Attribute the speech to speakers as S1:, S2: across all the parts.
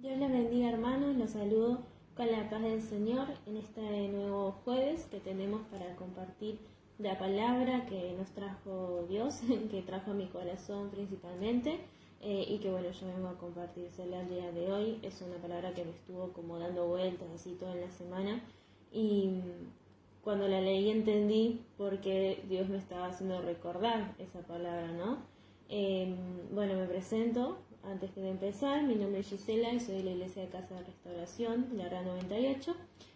S1: Dios les bendiga, hermanos, los saludo con la paz del Señor en este nuevo jueves que tenemos para compartir la palabra que nos trajo Dios, que trajo a mi corazón principalmente, y que bueno, yo vengo a compartírsela el día de hoy. Es una palabra que me estuvo como dando vueltas así toda la semana, y cuando la leí entendí por qué Dios me estaba haciendo recordar esa palabra, ¿no? Bueno, me presento. Antes de empezar, mi nombre es Gisela y soy de la Iglesia de Casa de Restauración, la RA 98,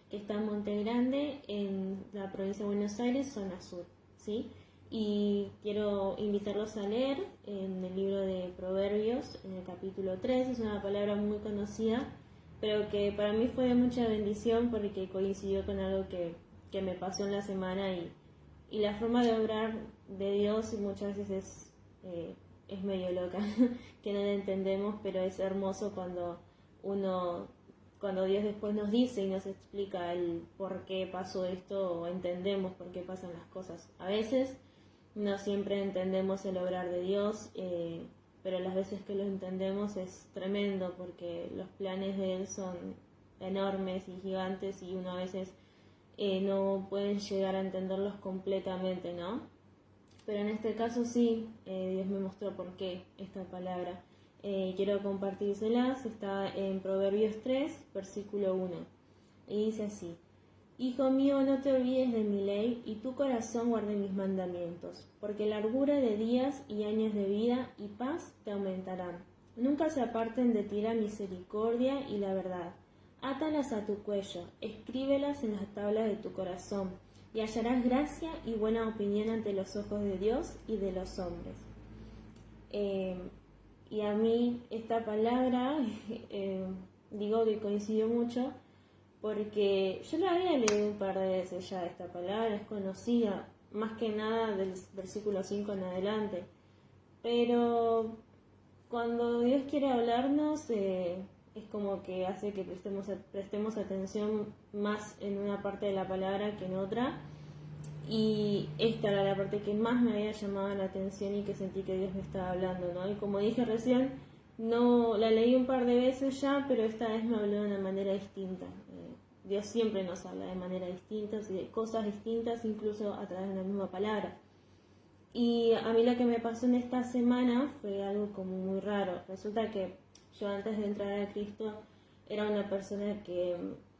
S1: que está en Monte Grande, en la provincia de Buenos Aires, zona sur, ¿sí? Y quiero invitarlos a leer en el libro de Proverbios, en el capítulo 3, es una palabra muy conocida, pero que para mí fue de mucha bendición porque coincidió con algo que me pasó en la semana y la forma de obrar de Dios muchas veces es medio loca, que no la entendemos, pero es hermoso cuando Dios después nos dice y nos explica el por qué pasó esto, o entendemos por qué pasan las cosas. A veces no siempre entendemos el obrar de Dios, pero las veces que lo entendemos es tremendo, porque los planes de Él son enormes y gigantes y uno a veces no puede llegar a entenderlos completamente, ¿no? Pero en este caso sí, Dios me mostró por qué esta palabra. Quiero compartírselas, está en Proverbios 3, versículo 1. Y dice así: Hijo mío, no te olvides de mi ley, y tu corazón guarde mis mandamientos, porque largura de días y años de vida y paz te aumentarán. Nunca se aparten de ti la misericordia y la verdad. Átalas a tu cuello, escríbelas en las tablas de tu corazón, y hallarás gracia y buena opinión ante los ojos de Dios y de los hombres. Y a mí esta palabra, digo que coincidió mucho, porque yo la había leído un par de veces ya esta palabra, es conocida, más que nada del versículo 5 en adelante. Pero cuando Dios quiere hablarnos, es como que hace que prestemos atención más en una parte de la palabra que en otra, y esta era la parte que más me había llamado la atención y que sentí que Dios me estaba hablando, ¿no? Y como dije recién, no la leí un par de veces ya, pero esta vez me habló de una manera distinta. Dios siempre nos habla de manera distinta y de cosas distintas, incluso a través de la misma palabra. Y a mí lo que me pasó en esta semana fue algo como muy raro. Resulta que yo antes de entrar a Cristo era una persona que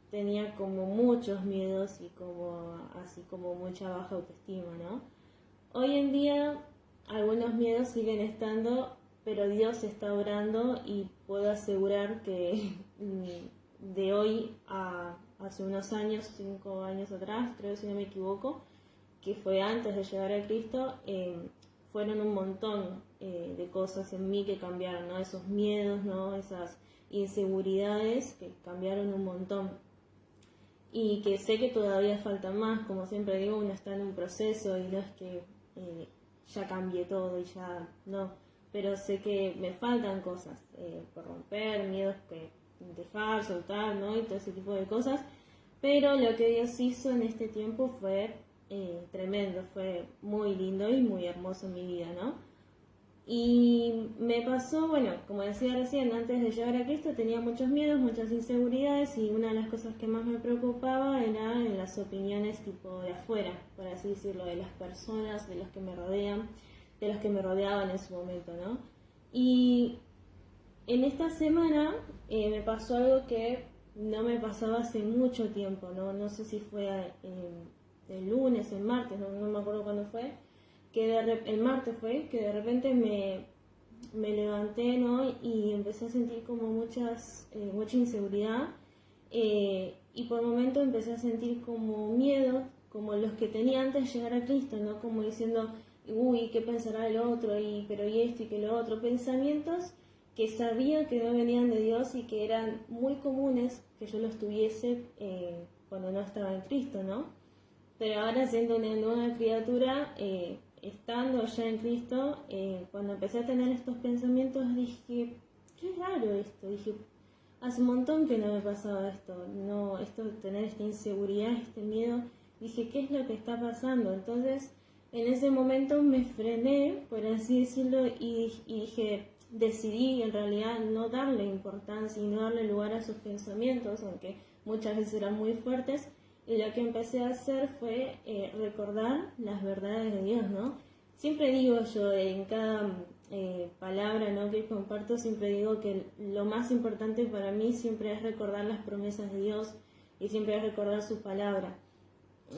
S1: tenía como muchos miedos y así como mucha baja autoestima, ¿no? Hoy en día algunos miedos siguen estando, pero Dios está obrando y puedo asegurar que de hoy a hace unos años, 5 años atrás, creo si no me equivoco, que fue antes de llegar a Cristo, fueron un montón de cosas en mí que cambiaron, ¿no? Esos miedos, ¿no? Esas inseguridades que cambiaron un montón. Y que sé que todavía falta más, como siempre digo, uno está en un proceso y no es que ya cambié todo y ya no. Pero sé que me faltan cosas por romper, miedos que dejar, soltar, ¿no? Y todo ese tipo de cosas. Pero lo que Dios hizo en este tiempo fue tremendo, fue muy lindo y muy hermoso en mi vida, ¿no? Y me pasó, bueno, como decía recién, antes de llegar a Cristo tenía muchos miedos, muchas inseguridades, y una de las cosas que más me preocupaba era en las opiniones tipo de afuera, por así decirlo, de las personas, de los que me rodean, de los que me rodeaban en su momento, ¿no? Y en esta semana me pasó algo que no me pasaba hace mucho tiempo, no sé si fue el lunes, el martes, no me acuerdo cuándo fue, el martes fue, que de repente me levanté, ¿no? Y empecé a sentir como mucha inseguridad, y por un momento empecé a sentir como miedo, como los que tenía antes de llegar a Cristo, ¿no? Como diciendo, uy, ¿qué pensará el otro? Pero y esto y que lo otro, pensamientos que sabía que no venían de Dios y que eran muy comunes que yo los tuviese cuando no estaba en Cristo, ¿no? Pero ahora, siendo una nueva criatura, estando ya en Cristo, cuando empecé a tener estos pensamientos dije, qué raro esto, dije, hace un montón que no me pasaba esto, no, tener esta inseguridad, este miedo, dije, ¿qué es lo que está pasando? Entonces, en ese momento me frené, por así decirlo, y dije, decidí en realidad no darle importancia y no darle lugar a sus pensamientos, aunque muchas veces eran muy fuertes, y lo que empecé a hacer fue recordar las verdades de Dios, ¿no? Siempre digo yo, en cada palabra, ¿no?, que comparto, siempre digo que lo más importante para mí siempre es recordar las promesas de Dios y siempre es recordar su palabra.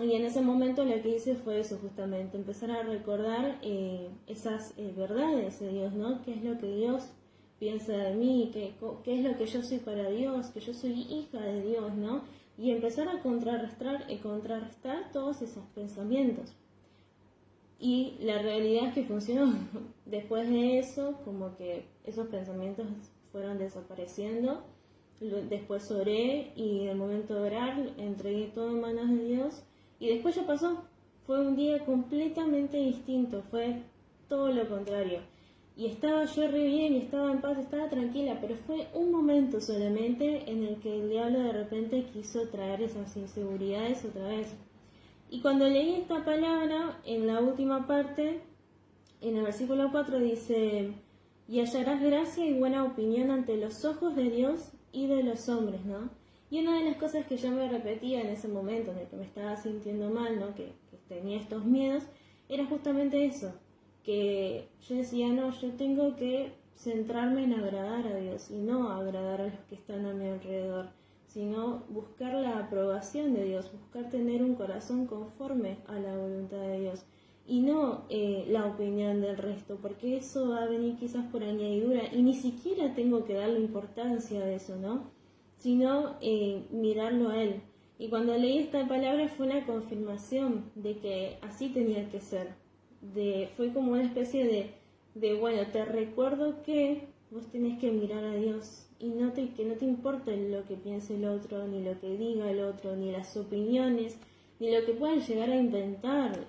S1: Y en ese momento lo que hice fue eso, justamente, empezar a recordar esas verdades de Dios, ¿no? ¿Qué es lo que Dios piensa de mí? ¿Qué es lo que yo soy para Dios? Que yo soy hija de Dios, ¿no? Y empezar a contrarrestar todos esos pensamientos. Y la realidad es que funcionó. Después de eso, como que esos pensamientos fueron desapareciendo. Después oré y en el momento de orar entregué todo en manos de Dios. Y después ya pasó. Fue un día completamente distinto. Fue todo lo contrario. Y estaba yo re bien y estaba en paz, estaba tranquila. Pero fue un momento solamente en el que el diablo de repente quiso traer esas inseguridades otra vez. Y cuando leí esta palabra, en la última parte, en el versículo 4 dice: y hallarás gracia y buena opinión ante los ojos de Dios y de los hombres, ¿no? Y una de las cosas que yo me repetía en ese momento en el que me estaba sintiendo mal, ¿no?, que tenía estos miedos, era justamente eso, que yo decía, no, yo tengo que centrarme en agradar a Dios y no agradar a los que están a mi alrededor, sino buscar la aprobación de Dios, buscar tener un corazón conforme a la voluntad de Dios y no la opinión del resto, porque eso va a venir quizás por añadidura y ni siquiera tengo que darle importancia a eso, ¿no? Sino mirarlo a Él. Y cuando leí esta palabra fue una confirmación de que así tenía que ser. Fue como una especie de bueno, te recuerdo que vos tenés que mirar a Dios y que no te importe lo que piense el otro, ni lo que diga el otro, ni las opiniones, ni lo que puedan llegar a inventar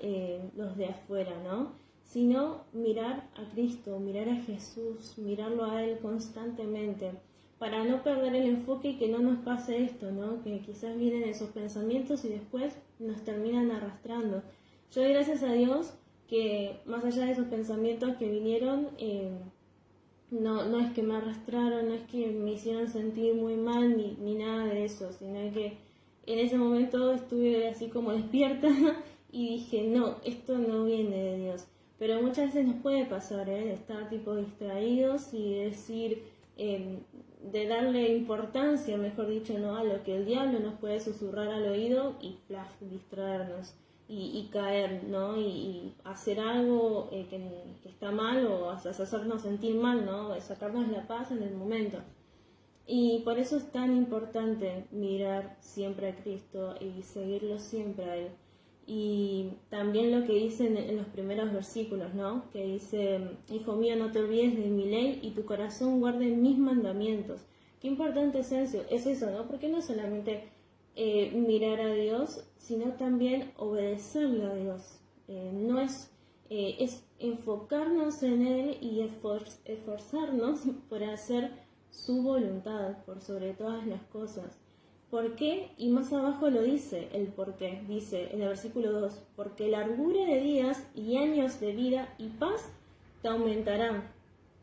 S1: los de afuera, ¿no? Sino mirar a Cristo, mirar a Jesús, mirarlo a Él constantemente, para no perder el enfoque y que no nos pase esto, ¿no? Que quizás vienen esos pensamientos y después nos terminan arrastrando. Yo doy gracias a Dios que más allá de esos pensamientos que vinieron, no es que me arrastraron, no es que me hicieron sentir muy mal ni nada de eso, sino que en ese momento estuve así como despierta y dije, no, esto no viene de Dios. Pero muchas veces nos puede pasar, de estar tipo distraídos y decir, de darle importancia, mejor dicho, ¿no?, a lo que el diablo nos puede susurrar al oído y plaf, distraernos. Y caer, ¿no? Y hacer algo que está mal o hacernos sentir mal, ¿no? Sacarnos la paz en el momento. Y por eso es tan importante mirar siempre a Cristo y seguirlo siempre a Él. Y también lo que dice en los primeros versículos, ¿no? Que dice, hijo mío, no te olvides de mi ley y tu corazón guarde mis mandamientos. Qué importante es eso, ¿no? Porque no solamente mirar a Dios, sino también obedecerle a Dios. No es enfocarnos en Él y esforzarnos por hacer su voluntad por sobre todas las cosas. ¿Por qué? Y más abajo lo dice el por qué. Dice en el versículo 2, porque largura de días y años de vida y paz te aumentarán.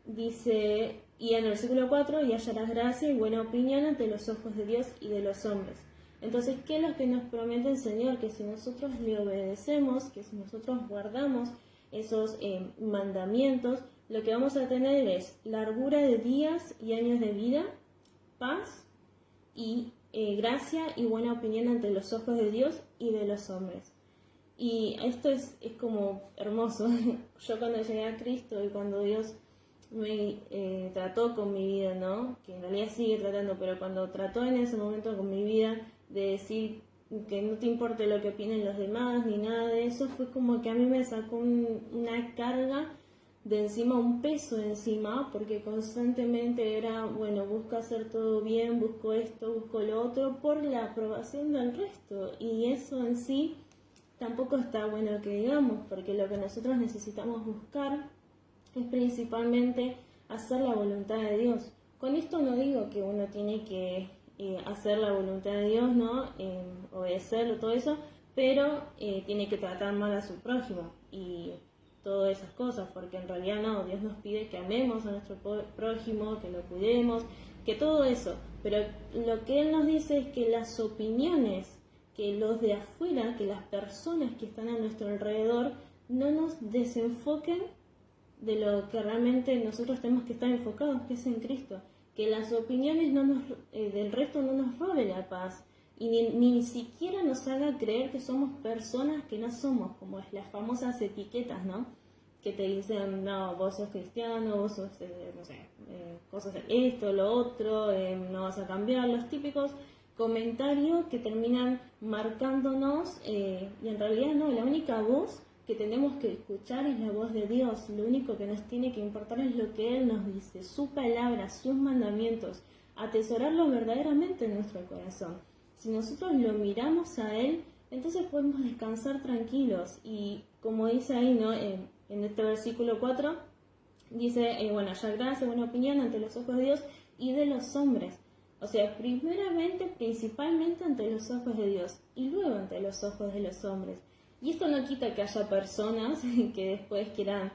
S1: Dice, y en el versículo 4, y hallarás gracia y buena opinión ante los ojos de Dios y de los hombres. Entonces, ¿qué es lo que nos promete el Señor? Que si nosotros le obedecemos, que si nosotros guardamos esos mandamientos, lo que vamos a tener es largura de días y años de vida, paz y gracia y buena opinión ante los ojos de Dios y de los hombres. Y esto es como hermoso. Yo cuando llegué a Cristo y cuando Dios me trató con mi vida, ¿no? Que en realidad sigue tratando, pero cuando trató en ese momento con mi vida, de decir que no te importe lo que opinen los demás ni nada de eso, fue como que a mí me sacó una carga de encima, un peso de encima, porque constantemente era, bueno, busco hacer todo bien, busco esto, busco lo otro, por la aprobación del resto, y eso en sí tampoco está bueno que digamos, porque lo que nosotros necesitamos buscar es principalmente hacer la voluntad de Dios. Con esto no digo que uno tiene que hacer la voluntad de Dios, ¿no? Obedecerlo, todo eso, pero tiene que tratar mal a su prójimo. Y todas esas cosas, porque en realidad no, Dios nos pide que amemos a nuestro prójimo, que lo cuidemos, que todo eso, pero lo que Él nos dice es que las opiniones, que los de afuera, que las personas que están a nuestro alrededor, no nos desenfoquen de lo que realmente nosotros tenemos que estar enfocados, que es en Cristo, que las opiniones del resto no nos robe la paz, y ni siquiera nos haga creer que somos personas que no somos, como es las famosas etiquetas, ¿no? Que te dicen, no, vos sos cristiano, vos sos, no sé, cosas, esto, lo otro, no vas a cambiar, los típicos comentarios que terminan marcándonos, y en realidad no, la única voz que tenemos que escuchar es la voz de Dios, lo único que nos tiene que importar es lo que Él nos dice, su palabra, sus mandamientos, atesorarlo verdaderamente en nuestro corazón. Si nosotros lo miramos a Él, entonces podemos descansar tranquilos, y como dice ahí, ¿no? En este versículo 4, dice, bueno, hallar gracia, buena opinión ante los ojos de Dios y de los hombres. O sea, primeramente, principalmente ante los ojos de Dios, y luego ante los ojos de los hombres. Y esto no quita que haya personas que después quieran,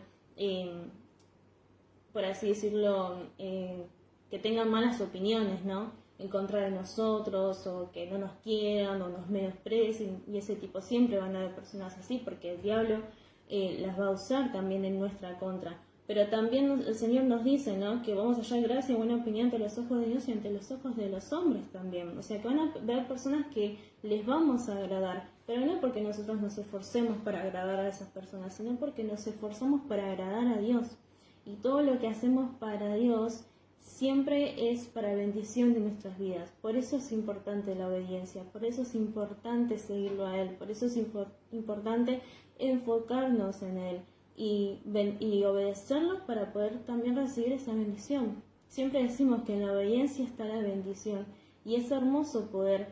S1: por así decirlo, que tengan malas opiniones, ¿no? En contra de nosotros, o que no nos quieran, o nos menosprecien, y ese tipo. Siempre van a haber personas así, porque el diablo las va a usar también en nuestra contra. Pero también el Señor nos dice, ¿no? Que vamos a hallar gracia y buena opinión ante los ojos de Dios y ante los ojos de los hombres también. O sea, que van a haber personas que les vamos a agradar, pero no porque nosotros nos esforcemos para agradar a esas personas, sino porque nos esforzamos para agradar a Dios. Y todo lo que hacemos para Dios siempre es para bendición de nuestras vidas. Por eso es importante la obediencia, por eso es importante seguirlo a Él, por eso es importante enfocarnos en Él y obedecerlo para poder también recibir esa bendición. Siempre decimos que en la obediencia está la bendición, y es hermoso poder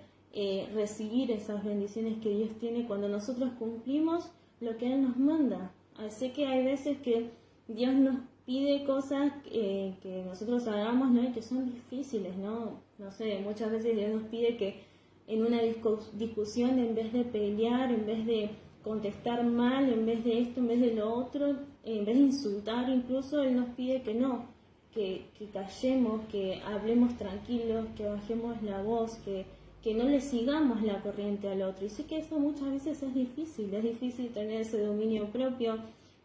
S1: recibir esas bendiciones que Dios tiene cuando nosotros cumplimos lo que Él nos manda. Así que hay veces que Dios nos pide cosas que nosotros hagamos, ¿no? Y que son difíciles, ¿no? No sé, muchas veces Dios nos pide que en una discusión, en vez de pelear, en vez de contestar mal, en vez de esto, en vez de lo otro, en vez de insultar incluso, Él nos pide que no, que callemos, que hablemos tranquilos, que bajemos la voz, que no le sigamos la corriente al otro. Y sé que eso muchas veces es difícil tener ese dominio propio,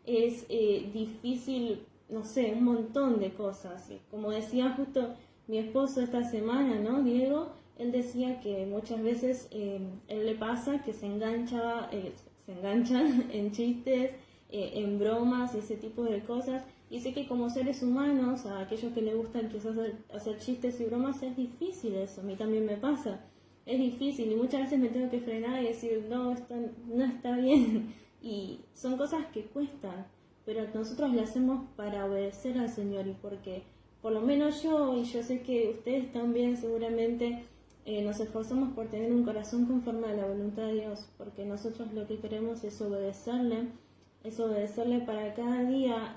S1: es difícil, no sé, un montón de cosas. Como decía justo mi esposo esta semana, ¿no? Diego, él decía que muchas veces él le pasa que se engancha en chistes, en bromas y ese tipo de cosas. Y sé que como seres humanos, a aquellos que les gustan quizás hacer chistes y bromas, es difícil eso. A mí también me pasa. Es difícil y muchas veces me tengo que frenar y decir, no, esto no está bien. Y son cosas que cuestan, pero nosotros lo hacemos para obedecer al Señor, y porque por lo menos yo, y yo sé que ustedes también seguramente, nos esforzamos por tener un corazón conforme a la voluntad de Dios, porque nosotros lo que queremos es obedecerle para cada día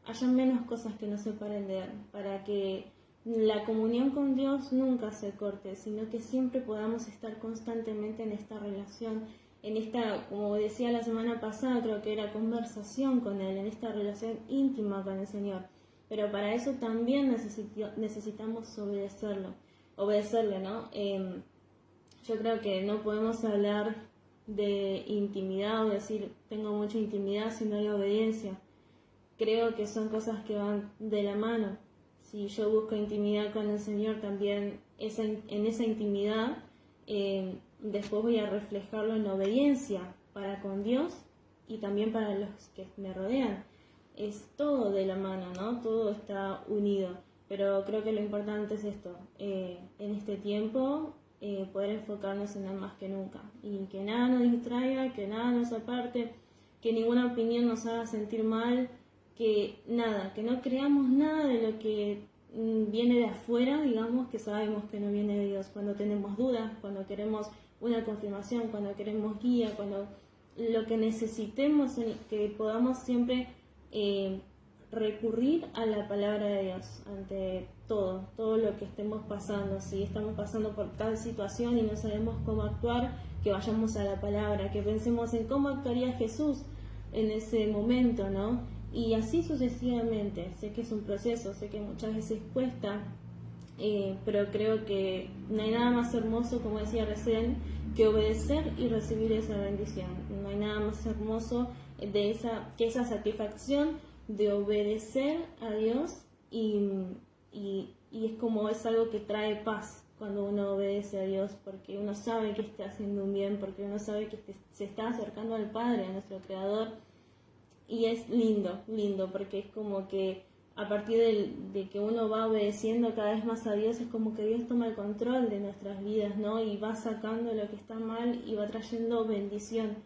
S1: haya menos cosas que nos separen de Él, para que la comunión con Dios nunca se corte, sino que siempre podamos estar constantemente en esta relación, en esta, como decía la semana pasada, creo que era conversación con Él, en esta relación íntima con el Señor. Pero para eso también necesitamos obedecerle, ¿no? Yo creo que no podemos hablar de intimidad o decir tengo mucha intimidad si no hay obediencia. Creo que son cosas que van de la mano. Si yo busco intimidad con el Señor, también en esa intimidad después voy a reflejarlo en la obediencia para con Dios y también para los que me rodean. Es todo de la mano, ¿no? Todo está unido. Pero creo que lo importante es esto, en este tiempo poder enfocarnos en Él más que nunca, y que nada nos distraiga, que nada nos aparte, que ninguna opinión nos haga sentir mal, que no creamos nada de lo que viene de afuera, digamos, que sabemos que no viene de Dios. Cuando tenemos dudas, cuando queremos una confirmación, cuando queremos guía, cuando lo que necesitemos, que podamos siempre recurrir a la palabra de Dios ante todo lo que estemos pasando. Si estamos pasando por tal situación y no sabemos cómo actuar, que vayamos a la palabra, que pensemos en cómo actuaría Jesús en ese momento, ¿no? Y así sucesivamente. Sé que es un proceso, sé que muchas veces cuesta, pero creo que no hay nada más hermoso, como decía recién, que obedecer y recibir esa bendición. No hay nada más hermoso que esa satisfacción de obedecer a Dios y es como es algo que trae paz cuando uno obedece a Dios, porque uno sabe que está haciendo un bien, porque uno sabe que se está acercando al Padre, a nuestro Creador, y es lindo, lindo, porque es como que a partir de que uno va obedeciendo cada vez más a Dios, es como que Dios toma el control de nuestras vidas, ¿no? Y va sacando lo que está mal y va trayendo bendición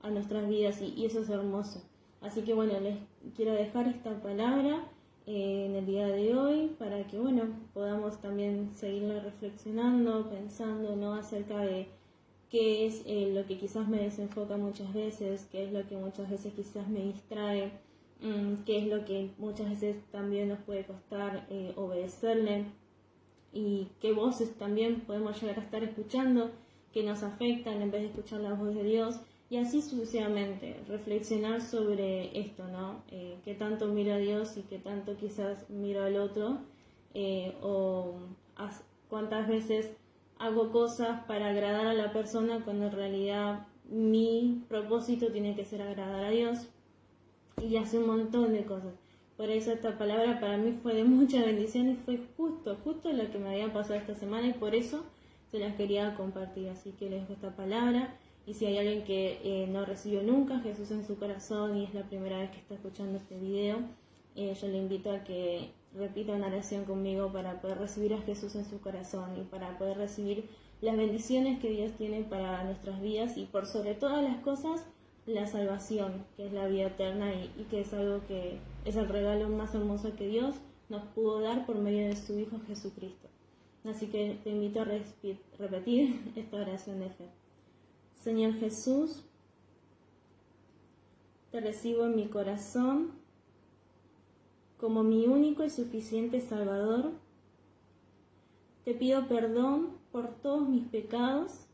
S1: a nuestras vidas, y eso es hermoso. Así que bueno, les quiero dejar esta palabra en el día de hoy para que bueno, podamos también seguirlo reflexionando, pensando, ¿no? Acerca de qué es lo que quizás me desenfoca muchas veces, qué es lo que muchas veces quizás me distrae, qué es lo que muchas veces también nos puede costar obedecerle, y qué voces también podemos llegar a estar escuchando que nos afectan en vez de escuchar la voz de Dios, y así sucesivamente, reflexionar sobre esto, ¿no? Qué tanto miro a Dios y qué tanto quizás miro al otro, o cuántas veces hago cosas para agradar a la persona cuando en realidad mi propósito tiene que ser agradar a Dios, y hace un montón de cosas. Por eso esta palabra para mí fue de mucha bendición y fue justo lo que me había pasado esta semana, y por eso se las quería compartir. Así que les dejo esta palabra, y si hay alguien que no recibió nunca a Jesús en su corazón y es la primera vez que está escuchando este video, yo le invito a que repita una oración conmigo para poder recibir a Jesús en su corazón y para poder recibir las bendiciones que Dios tiene para nuestras vidas, y por sobre todas las cosas la salvación, que es la vida eterna, y que es algo que es el regalo más hermoso que Dios nos pudo dar por medio de su Hijo Jesucristo. Así que te invito a repetir esta oración de fe. Señor Jesús, te recibo en mi corazón como mi único y suficiente Salvador. Te pido perdón por todos mis pecados.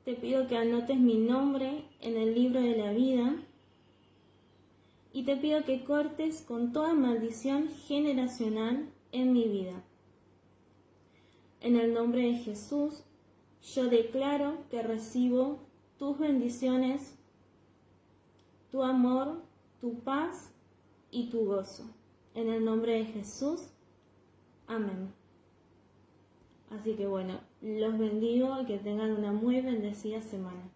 S1: Te pido que anotes mi nombre en el libro de la vida, y te pido que cortes con toda maldición generacional en mi vida. En el nombre de Jesús, yo declaro que recibo tus bendiciones, tu amor, tu paz y tu gozo. En el nombre de Jesús, amén. Así que bueno, los bendigo y que tengan una muy bendecida semana.